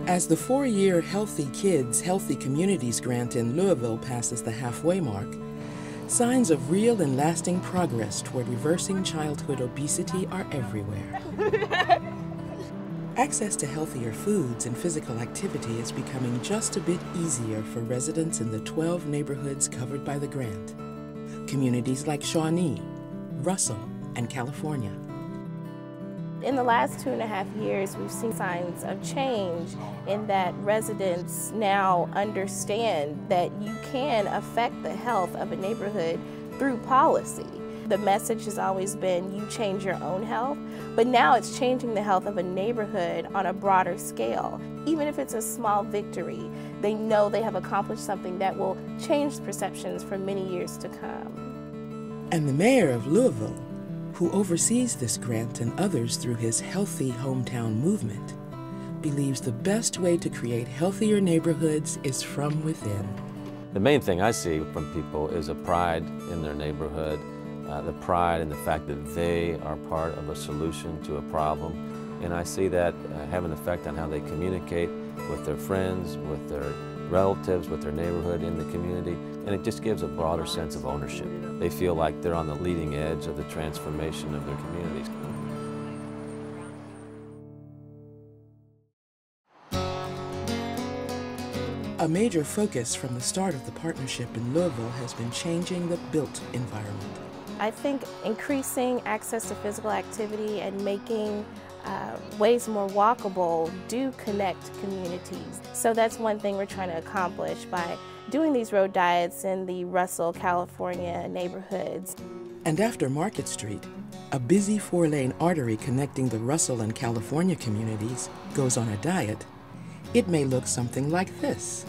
As the 4-year Healthy Kids, Healthy Communities grant in Louisville passes the halfway mark, signs of real and lasting progress toward reversing childhood obesity are everywhere. Access to healthier foods and physical activity is becoming just a bit easier for residents in the 12 neighborhoods covered by the grant. Communities like Shawnee, Russell, and California. In the last 2.5 years, we've seen signs of change in that residents now understand that you can affect the health of a neighborhood through policy. The message has always been, you change your own health, but now it's changing the health of a neighborhood on a broader scale. Even if it's a small victory, they know they have accomplished something that will change perceptions for many years to come. And the mayor of Louisville, who oversees this grant and others through his Healthy Hometown movement, believes the best way to create healthier neighborhoods is from within. The main thing I see from people is a pride in their neighborhood, the pride in the fact that they are part of a solution to a problem. And I see that have an effect on how they communicate with their friends, with their relatives, with their neighborhood in the community, and it just gives a broader sense of ownership. They feel like they're on the leading edge of the transformation of their communities. A major focus from the start of the partnership in Louisville has been changing the built environment. I think increasing access to physical activity and making ways more walkable do connect communities. So that's one thing we're trying to accomplish by doing these road diets in the Russell, California neighborhoods. And after Market Street, a busy 4-lane artery connecting the Russell and California communities goes on a diet, it may look something like this.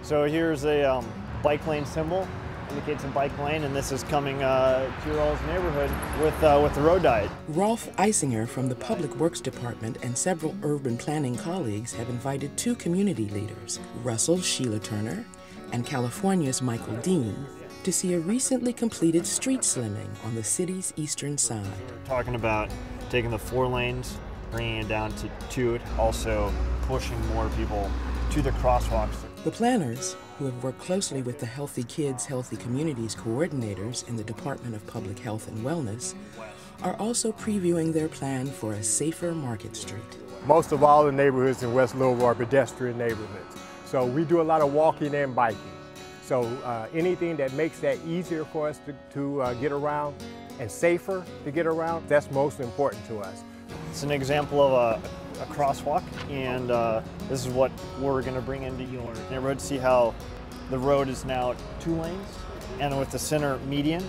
So here's a bike lane symbol, indicates a bike lane, and this is coming to your all's neighborhood with the road diet. Rolf Eisinger from the Public Works Department and several urban planning colleagues have invited 2 community leaders, Russell's Sheila Turner and California's Michael Dean, to see a recently completed street slimming on the city's eastern side. We're talking about taking the 4 lanes, bringing it down to 2, also pushing more people to the crosswalks. The planners, who have worked closely with the Healthy Kids, Healthy Communities coordinators in the Department of Public Health and Wellness, are also previewing their plan for a safer Market Street. Most of all the neighborhoods in West Louisville are pedestrian neighborhoods. So we do a lot of walking and biking. So anything that makes that easier for us to get around and safer to get around, that's most important to us. It's an example of a crosswalk, and this is what we're going to bring into your neighborhood. See how the road is now 2 lanes, and with the center median,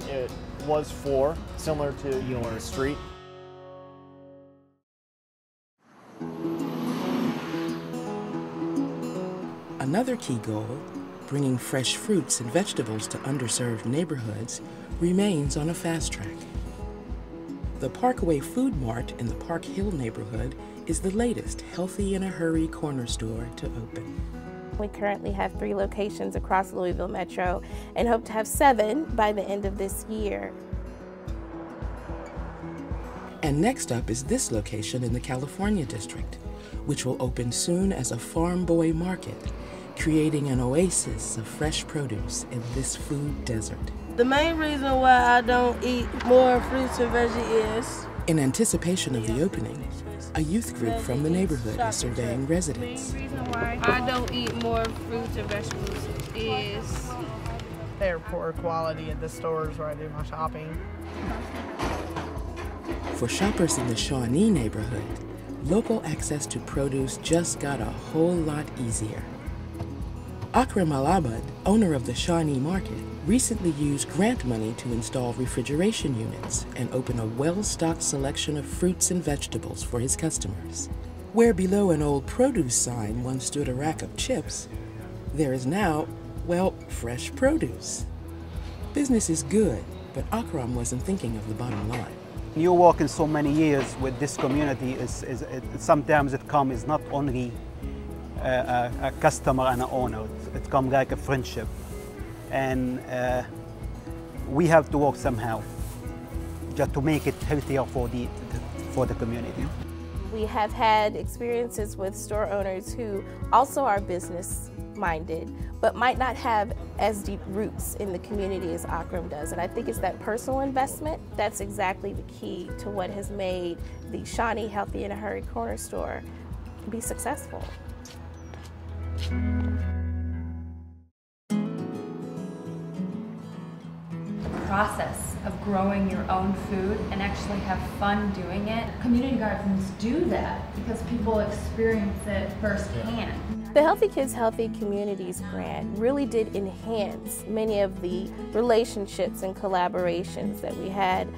it was 4, similar to your street. Another key goal, bringing fresh fruits and vegetables to underserved neighborhoods, remains on a fast track. The Parkway Food Mart in the Park Hill neighborhood is the latest Healthy in a Hurry corner store to open. We currently have 3 locations across Louisville Metro and hope to have 7 by the end of this year. And next up is this location in the California district, which will open soon as a farm boy market, creating an oasis of fresh produce in this food desert. The main reason why I don't eat more fruits and veggies is... In anticipation of the opening, a youth group from the neighborhood is surveying residents. The main reason why I don't eat more fruits and vegetables is... They're poor quality at the stores where I do my shopping. For shoppers in the Shawnee neighborhood, local access to produce just got a whole lot easier. Akram Al-Abad, owner of the Shawnee Market, recently used grant money to install refrigeration units and open a well-stocked selection of fruits and vegetables for his customers. Where below an old produce sign once stood a rack of chips, there is now, well, fresh produce. Business is good, but Akram wasn't thinking of the bottom line. You work in so many years with this community, sometimes it comes not only a customer and an owner, it comes like a friendship. And we have to work somehow just to make it healthier for the community. We have had experiences with store owners who also are business-minded, but might not have as deep roots in the community as Akram does. And I think it's that personal investment that's exactly the key to what has made the Shawnee Healthy in a Hurry corner store be successful. Process of growing your own food and actually have fun doing it. Community gardens do that because people experience it firsthand. The Healthy Kids, Healthy Communities grant really did enhance many of the relationships and collaborations that we had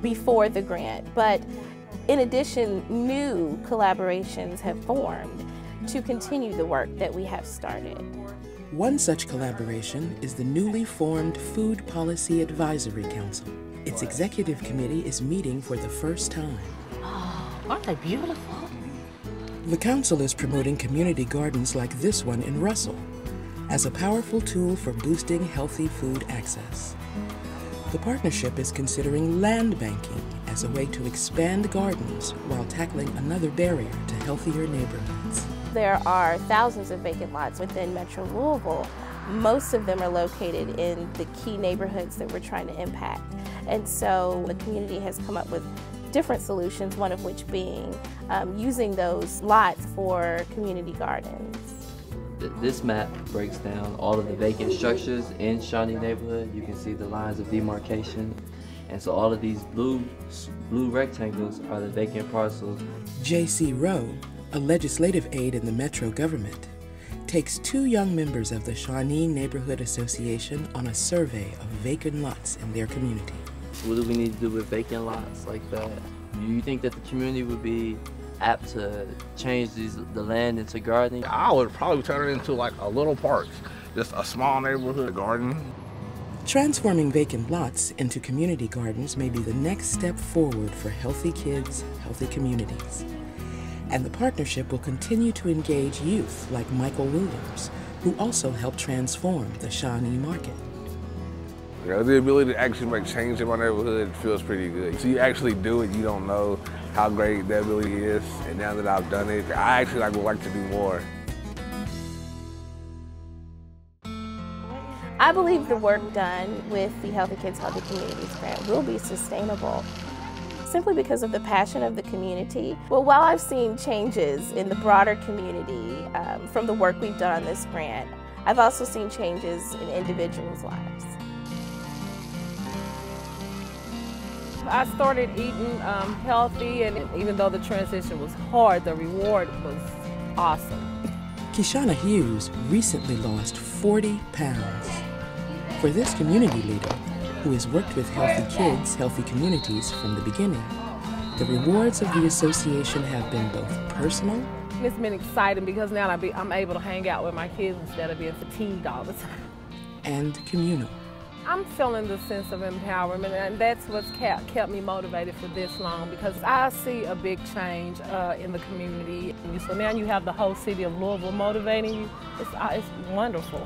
before the grant. But in addition, new collaborations have formed to continue the work that we have started. One such collaboration is the newly formed Food Policy Advisory Council. Its executive committee is meeting for the first time. Oh, aren't they beautiful? The council is promoting community gardens like this one in Russell as a powerful tool for boosting healthy food access. The partnership is considering land banking as a way to expand gardens while tackling another barrier to healthier neighborhoods. There are thousands of vacant lots within Metro Louisville. Most of them are located in the key neighborhoods that we're trying to impact. And so the community has come up with different solutions, one of which being using those lots for community gardens. This map breaks down all of the vacant structures in Shawnee neighborhood. You can see the lines of demarcation. And so all of these blue rectangles are the vacant parcels. J.C. Rowe, a legislative aide in the Metro government, takes 2 young members of the Shawnee Neighborhood Association on a survey of vacant lots in their community. What do we need to do with vacant lots like that? Do you think that the community would be apt to change the land into gardening? I would probably turn it into like a little park, just a small neighborhood garden. Transforming vacant lots into community gardens may be the next step forward for healthy kids, healthy communities. And the partnership will continue to engage youth like Michael Williams, who also helped transform the Shawnee market. You know, the ability to actually make change in my neighborhood feels pretty good. So you actually do it, you don't know how great that ability is. And now that I've done it, I actually would like to do more. I believe the work done with the Healthy Kids, Healthy Communities grant will be sustainable simply because of the passion of the community. Well, while I've seen changes in the broader community from the work we've done on this grant, I've also seen changes in individuals' lives. I started eating healthy, and even though the transition was hard, the reward was awesome. Kishana Hughes recently lost 40 pounds. For this community leader, who has worked with Healthy Kids, Healthy Communities from the beginning, the rewards of the association have been both personal. It's been exciting because now I'm able to hang out with my kids instead of being fatigued all the time. And communal. I'm feeling the sense of empowerment, and that's what's kept me motivated for this long, because I see a big change in the community. So now you have the whole city of Louisville motivating you. It's wonderful.